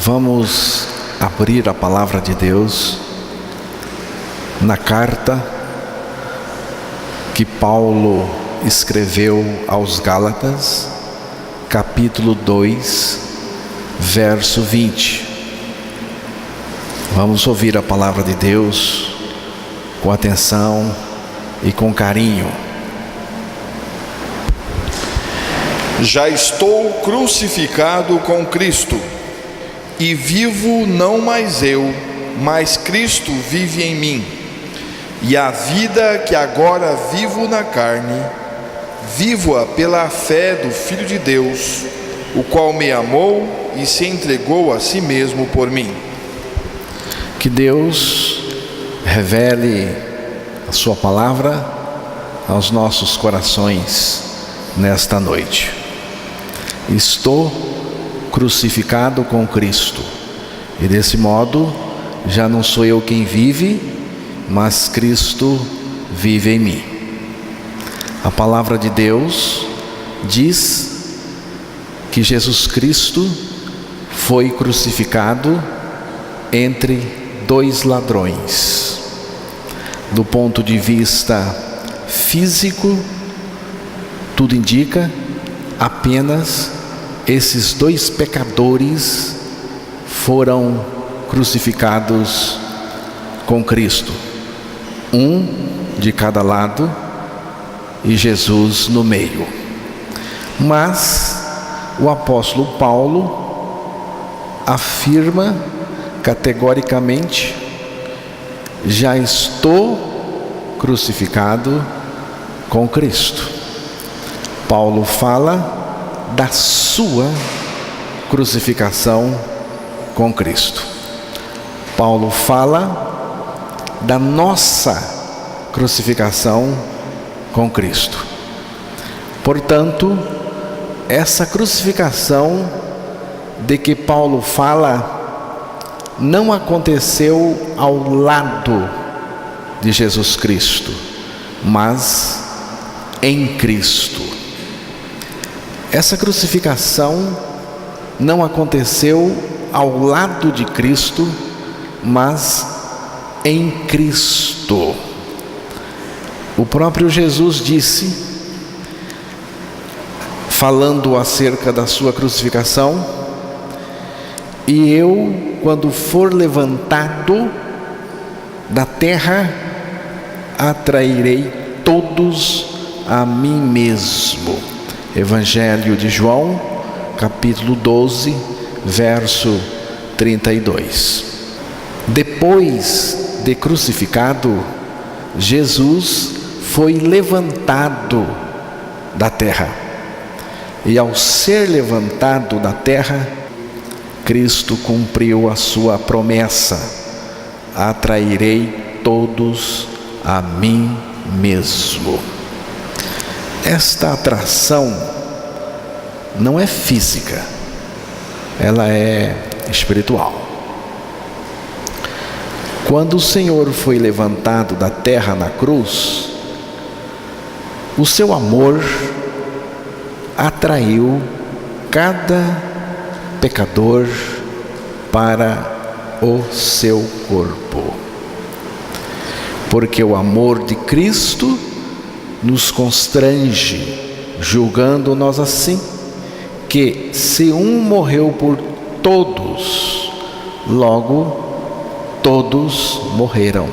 Vamos abrir a palavra de Deus na carta que Paulo escreveu aos Gálatas, capítulo 2, verso 20. Vamos ouvir a palavra de Deus com atenção e com carinho. Já estou crucificado com Cristo, e vivo não mais eu, mas Cristo vive em mim. E a vida que agora vivo na carne, vivo-a pela fé do Filho de Deus, o qual me amou e se entregou a si mesmo por mim. Que Deus revele a sua palavra aos nossos corações nesta noite. Estou crucificado com Cristo, e desse modo já não sou eu quem vive, mas Cristo vive em mim. A palavra de Deus diz que Jesus Cristo foi crucificado entre dois ladrões. Do ponto de vista físico, tudo indica apenas esses dois pecadores foram crucificados com Cristo, um de cada lado e Jesus no meio. Mas o apóstolo Paulo afirma categoricamente: já estou crucificado com Cristo. Paulo fala da sua crucificação com Cristo. Paulo fala da nossa crucificação com Cristo. Portanto, essa crucificação de que Paulo fala não aconteceu ao lado de Jesus Cristo, mas em Cristo. Essa crucificação não aconteceu ao lado de Cristo, mas em Cristo. O próprio Jesus disse, falando acerca da sua crucificação: e eu, quando for levantado da terra, atrairei todos a mim mesmo. Evangelho de João, capítulo 12, verso 32. Depois de crucificado, Jesus foi levantado da terra. E ao ser levantado da terra, Cristo cumpriu a sua promessa: atrairei todos a mim mesmo. Esta atração não é física, ela é espiritual. Quando o Senhor foi levantado da terra na cruz, o seu amor atraiu cada pecador para o seu corpo. Porque o amor de Cristo nos constrange, julgando-nós assim, que se um morreu por todos, logo todos morreram.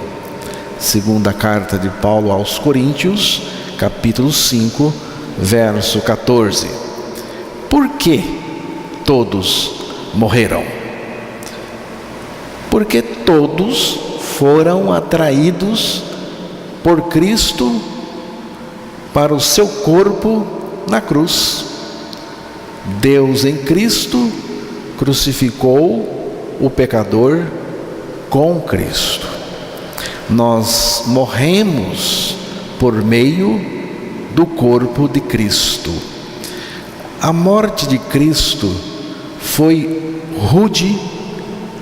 Segunda carta de Paulo aos Coríntios, capítulo 5, verso 14. Por que todos morreram? Porque todos foram atraídos por Cristo para o seu corpo na cruz. Deus em Cristo crucificou o pecador com Cristo. Nós morremos por meio do corpo de Cristo. A morte de Cristo foi rude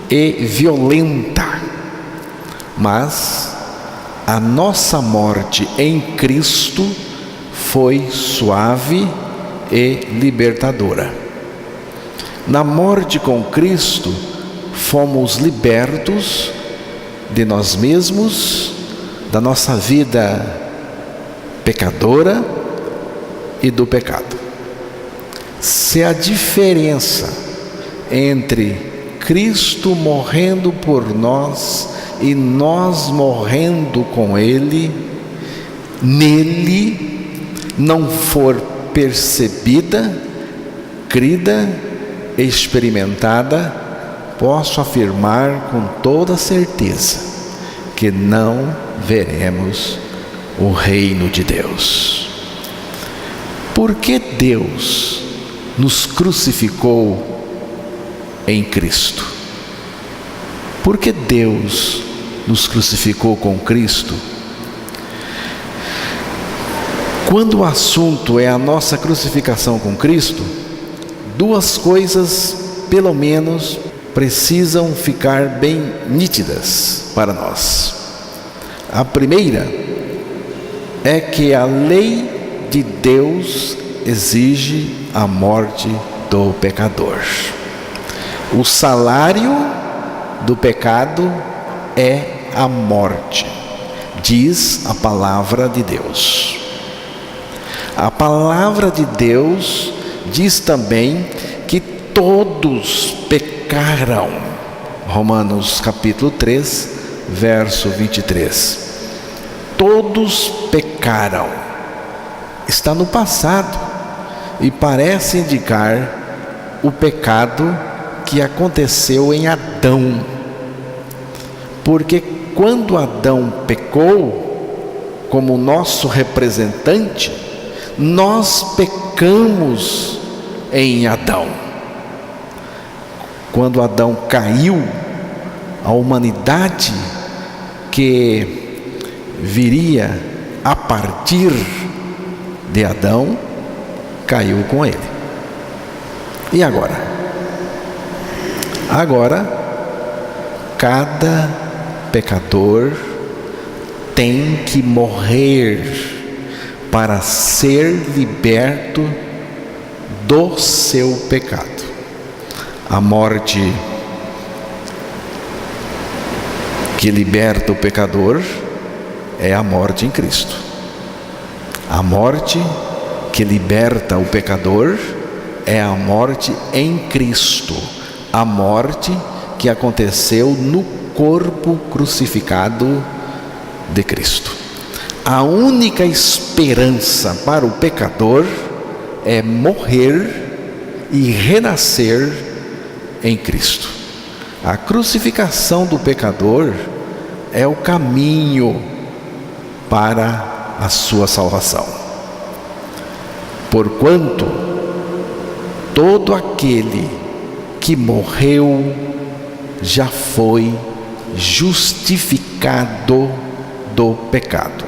e violenta, mas a nossa morte em Cristo foi suave e libertadora. Na morte com Cristo, fomos libertos de nós mesmos, da nossa vida pecadora e do pecado. Se a diferença entre Cristo morrendo por nós e nós morrendo com Ele, nele, não for percebida, crida, experimentada, posso afirmar com toda certeza que não veremos o reino de Deus. Por que Deus nos crucificou em Cristo? Por que Deus nos crucificou com Cristo? Quando o assunto é a nossa crucificação com Cristo, duas coisas, pelo menos, precisam ficar bem nítidas para nós. A primeira é que a lei de Deus exige a morte do pecador. O salário do pecado é a morte, diz a palavra de Deus. A palavra de Deus diz também que todos pecaram. Romanos capítulo 3, verso 23. Todos pecaram. Está no passado e parece indicar o pecado que aconteceu em Adão. Porque quando Adão pecou, como nosso representante, nós pecamos em Adão. Quando Adão caiu, a humanidade que viria a partir de Adão caiu com ele. E agora? Agora, cada pecador tem que morrer para ser liberto do seu pecado. A morte que liberta o pecador é a morte em Cristo. A morte que liberta o pecador é a morte em Cristo. A morte que aconteceu no corpo crucificado de Cristo. A única esperança para o pecador é morrer e renascer em Cristo. A crucificação do pecador é o caminho para a sua salvação. Porquanto todo aquele que morreu já foi justificado do pecado,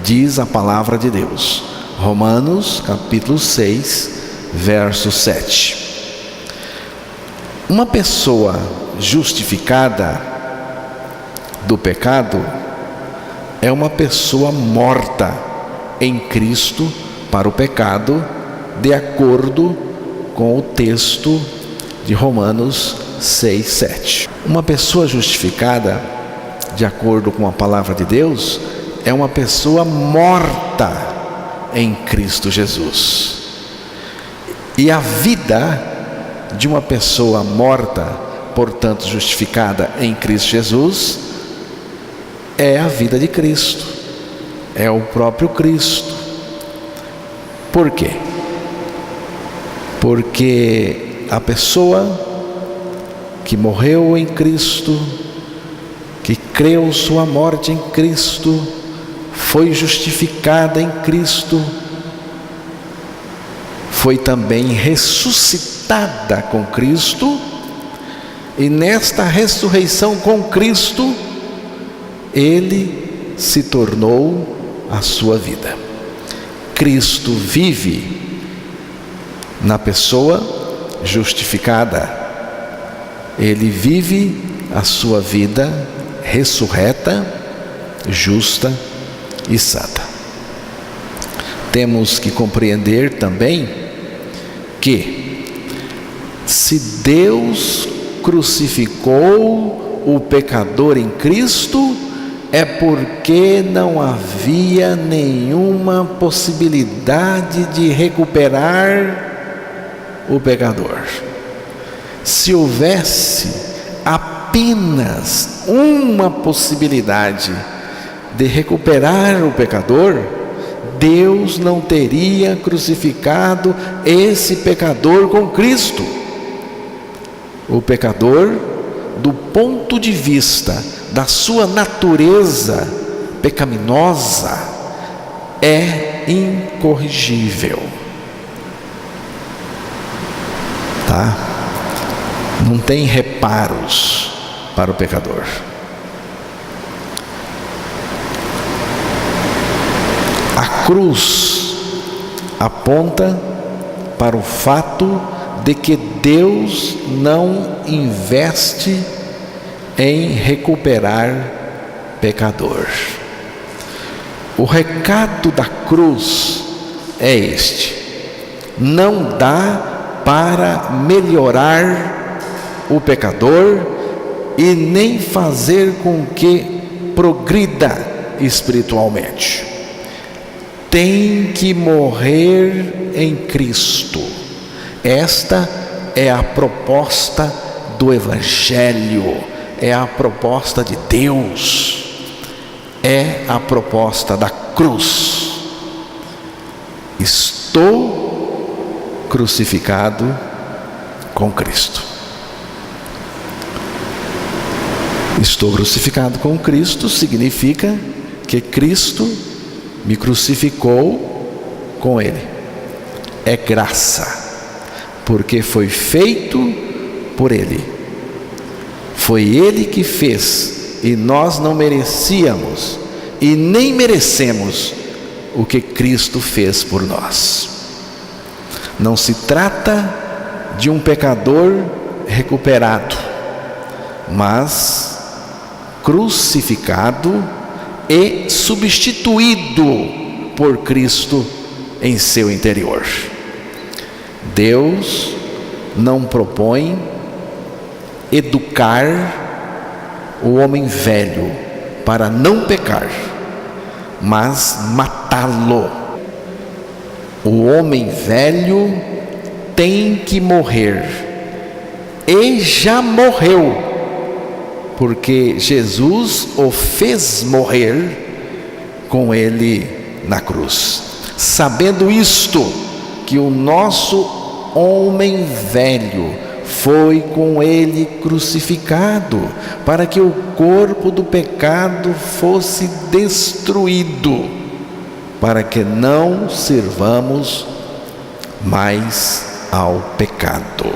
diz a palavra de Deus. Romanos capítulo 6, verso 7. Uma pessoa justificada do pecado é uma pessoa morta em Cristo para o pecado, de acordo com o texto de Romanos 6, 7. Uma pessoa justificada, de acordo com a palavra de Deus, é uma pessoa morta em Cristo Jesus. E a vida de uma pessoa morta, portanto justificada em Cristo Jesus, é a vida de Cristo, é o próprio Cristo. Por quê? Porque a pessoa que morreu em Cristo, que creu sua morte em Cristo, foi justificada em Cristo, foi também ressuscitada com Cristo, e nesta ressurreição com Cristo, ele se tornou a sua vida. Cristo vive na pessoa justificada. Ele vive a sua vida ressurreta, justa e santa. Temos que compreender também que, se Deus crucificou o pecador em Cristo, é porque não havia nenhuma possibilidade de recuperar o pecador. Se houvesse apenas uma possibilidade de recuperar o pecador, Deus não teria crucificado esse pecador com Cristo. O pecador, do ponto de vista da sua natureza pecaminosa, é incorrigível. Tá? Não tem reparos para o pecador. A cruz aponta para o fato de que Deus não investe em recuperar pecador. O recado da cruz é este: não dá para melhorar o pecador e nem fazer com que progrida espiritualmente. Tem que morrer em Cristo. Esta é a proposta do Evangelho, é a proposta de Deus, é a proposta da cruz. Estou crucificado com Cristo. Estou crucificado com Cristo significa que Cristo me crucificou com Ele. É graça, porque foi feito por Ele. Foi Ele que fez, e nós não merecíamos e nem merecemos o que Cristo fez por nós. Não se trata de um pecador recuperado, mas crucificado e substituído por Cristo em seu interior. Deus não propõe educar o homem velho para não pecar, mas matá-lo. O homem velho tem que morrer, e já morreu, porque Jesus o fez morrer com Ele na cruz. Sabendo isto, que o nosso homem velho foi com Ele crucificado, para que o corpo do pecado fosse destruído, para que não sirvamos mais ao pecado.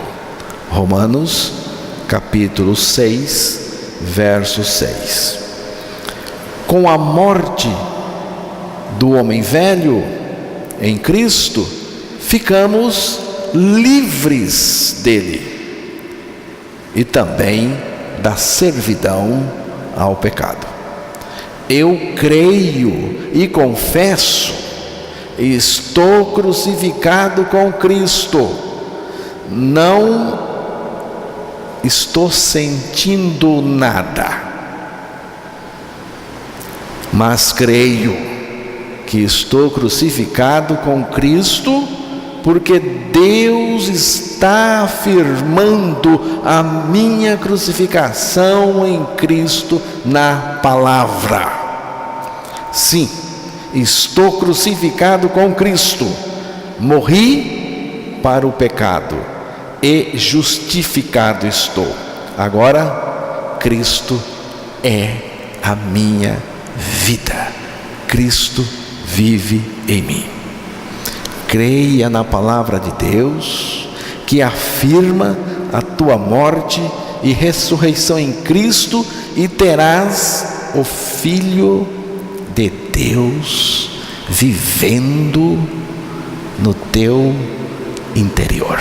Romanos capítulo 6, verso 6. Com a morte do homem velho em Cristo, ficamos livres dele e também da servidão ao pecado. Eu creio e confesso: estou crucificado com Cristo. Não estou sentindo nada, mas creio que estou crucificado com Cristo, porque Deus está afirmando a minha crucificação em Cristo na palavra. Sim, estou crucificado com Cristo, morri para o pecado e justificado estou. Agora Cristo é a minha vida. Cristo vive em mim. Creia na palavra de Deus, que afirma a tua morte e ressurreição em Cristo, e terás o Filho de Deus vivendo no teu interior.